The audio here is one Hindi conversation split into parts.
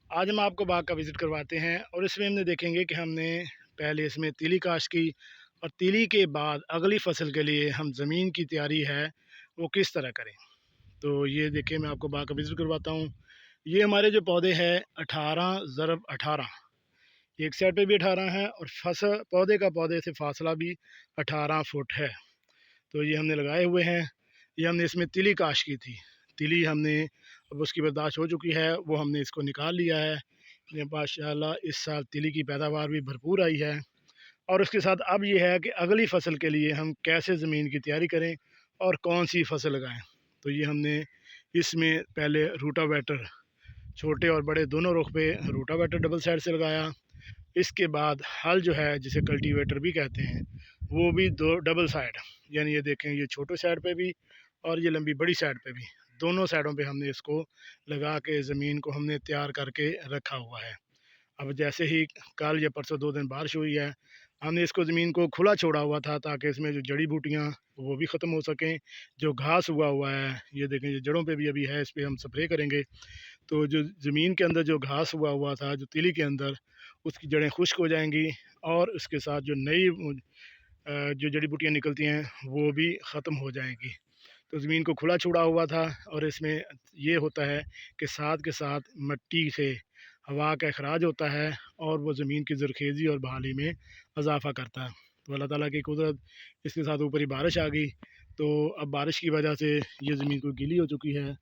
आज हम आपको बाग का विज़िट करवाते हैं और इसमें हमने देखेंगे कि हमने पहले इसमें तीली काश्त की और तीली के बाद अगली फसल के लिए हम ज़मीन की तैयारी है वो किस तरह करें। तो ये देखिए मैं आपको बाग का विज़िट करवाता हूँ। ये हमारे जो पौधे हैं 18x18, एक साइड पे भी 18 है और फसल पौधे का पौधे से फासला भी 18 फुट है। तो ये हमने लगाए हुए हैं। ये हमने इसमें तिली काश की थी। तिली हमने अब उसकी बर्दाश्त हो चुकी है, वो हमने इसको निकाल लिया है। ये माशाल्लाह इस साल तिली की पैदावार भी भरपूर आई है। और उसके साथ अब ये है कि अगली फसल के लिए हम कैसे ज़मीन की तैयारी करें और कौन सी फसल लगाएं। तो ये हमने इसमें पहले रूटावेटर छोटे और बड़े दोनों रुख पे रूटावेटर डबल साइड से लगाया। इसके बाद हल जो है जिसे कल्टीवेटर भी कहते हैं वो भी दो डबल साइड, यानी ये देखें ये छोटे साइड पे भी और ये लंबी बड़ी साइड पे भी, दोनों साइडों पे हमने इसको लगा के ज़मीन को हमने तैयार करके रखा हुआ है। अब जैसे ही कल या परसों 2 दिन बारिश हुई है, हमने इसको ज़मीन को खुला छोड़ा हुआ था ताकि इसमें जो जड़ी बूटियाँ वो भी ख़त्म हो सकें। जो घास उगा हुआ है ये देखें, ये जड़ों पे भी अभी है, इस पे हम स्प्रे करेंगे। तो जो ज़मीन के अंदर जो घास उगा हुआ था जो तीली के अंदर, उसकी जड़ें खुश्क हो जाएंगी और उसके साथ जो नई जो जड़ी बूटियाँ निकलती हैं वो भी ख़त्म हो जाएंगी। तो ज़मीन को खुला छोड़ा हुआ था और इसमें ये होता है कि साथ के साथ मिट्टी से हवा का अखराज होता है और वो ज़मीन की ज़रखेज़ी और बहाली में इजाफ़ा करता है। तो अल्लाह ताला की कुदरत, इसके साथ ऊपर ही बारिश आ गई। तो अब बारिश की वजह से ये ज़मीन को गीली हो चुकी है।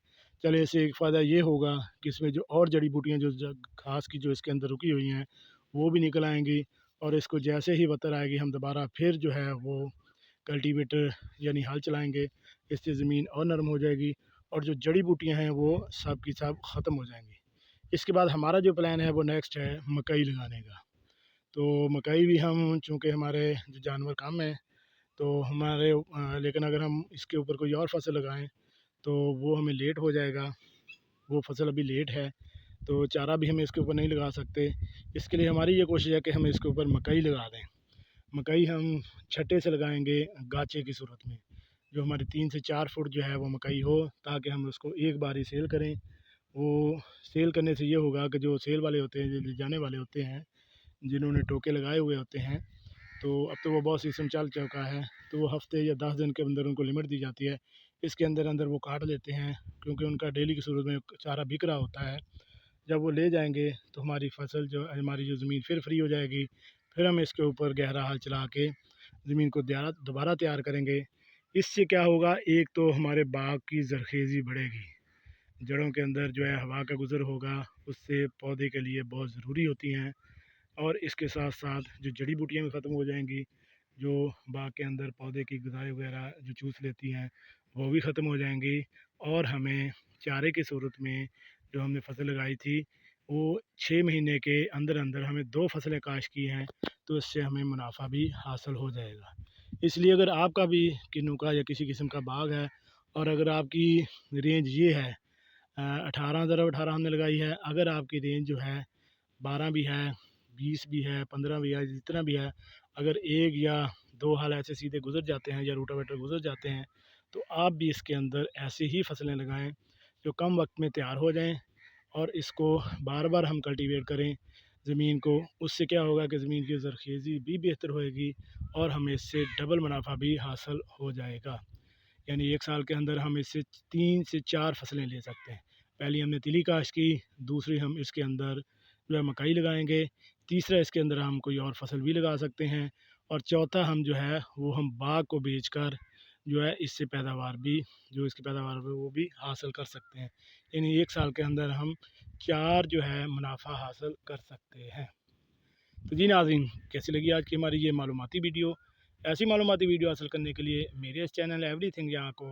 चले इससे एक फ़ायदा ये होगा कि इसमें जो और जड़ी बूटियाँ जो घास की जो इसके अंदर रुकी हुई हैं वो भी निकल आएंगी। और इसको जैसे ही बतर आएगी हम दोबारा फिर जो है वो कल्टीवेटर यानी हल चलाएंगे। इससे ज़मीन और नरम हो जाएगी और जो जड़ी बूटियाँ हैं वो सब की सब ख़त्म हो जाएंगी। इसके बाद हमारा जो प्लान है वो नेक्स्ट है मकई लगाने का। तो मकई भी हम चूँकि हमारे जो जानवर कम हैं तो हमारे लेकिन अगर हम इसके ऊपर कोई और फसल लगाएं तो वो हमें लेट हो जाएगा। वो फसल अभी लेट है तो चारा भी हम इसके ऊपर नहीं लगा सकते। इसके लिए हमारी ये कोशिश है कि हम इसके ऊपर मकई लगा दें। मकई हम छट्टे से लगाएंगे गाचे की सूरत में, जो हमारी 3 से 4 फुट जो है वो मकई हो, ताकि हम उसको एक बार ही सेल करें। वो सेल करने से ये होगा कि जो सेल वाले होते हैं, जो ले जाने वाले होते हैं, जिन्होंने टोके लगाए हुए होते हैं, तो अब तो वो बहुत सिस्टम चल चुका है। तो वो हफ्ते या 10 दिन के अंदर उनको लिमिट दी जाती है। इसके अंदर अंदर वो काट लेते हैं क्योंकि उनका डेली की सूरत में चारा बिक रहा होता है। जब वो ले जाएंगे तो हमारी फसल जो हमारी जो ज़मीन फिर फ्री हो जाएगी। फिर हम इसके ऊपर गहरा हल चला के ज़मीन को दोबारा तैयार करेंगे। इससे क्या होगा, एक तो हमारे बाग की ज़रखेज़ी बढ़ेगी, जड़ों के अंदर जो है हवा का गुज़र होगा, उससे पौधे के लिए बहुत ज़रूरी होती हैं। और इसके साथ साथ जो जड़ी बूटियाँ भी ख़त्म हो जाएंगी, जो बाग के अंदर पौधे की ग़िज़ाएँ वगैरह जो चूस लेती हैं वो भी ख़त्म हो जाएंगी। और हमें चारे की सूरत में जो हमने फसल लगाई थी वो 6 महीने के अंदर अंदर हमें 2 फसलें काश्त की हैं, तो इससे हमें मुनाफा भी हासिल हो जाएगा। इसलिए अगर आपका भी किन्नू का या किसी किस्म का बाग है और अगर आपकी रेंज ये है 18x18 हमने लगाई है, अगर आपकी रेंज जो है 12 भी है, 20 भी है, 15 भी है, जितना भी है, अगर एक या दो हाल ऐसे सीधे गुजर जाते हैं या रोटावेटर गुजर जाते हैं तो आप भी इसके अंदर ऐसी ही फसलें लगाएं जो कम वक्त में तैयार हो जाएं। और इसको बार बार हम कल्टीवेट करें ज़मीन को। उससे क्या होगा कि ज़मीन की ज़रखेज़ी भी बेहतर होएगी और हमें इससे डबल मुनाफा भी हासिल हो जाएगा। यानी एक साल के अंदर हम इससे 3 से 4 फसलें ले सकते हैं। पहली हमने तिली काश्त की, दूसरी हम इसके अंदर जो है मकई लगाएंगे, तीसरा इसके अंदर हम कोई और फसल भी लगा सकते हैं और चौथा हम जो है वो हम बाग को बेचकर जो है इससे पैदावार भी, जो इसकी पैदावार है वो भी हासिल कर सकते हैं। यानी एक साल के अंदर हम 4 जो है मुनाफा हासिल कर सकते हैं। तो जी नाज़रीन, कैसी लगी आज की हमारी ये मालूमाती वीडियो। ऐसी मालूमाती वीडियो हासिल करने के लिए मेरे इस चैनल एवरीथिंग यहाँ को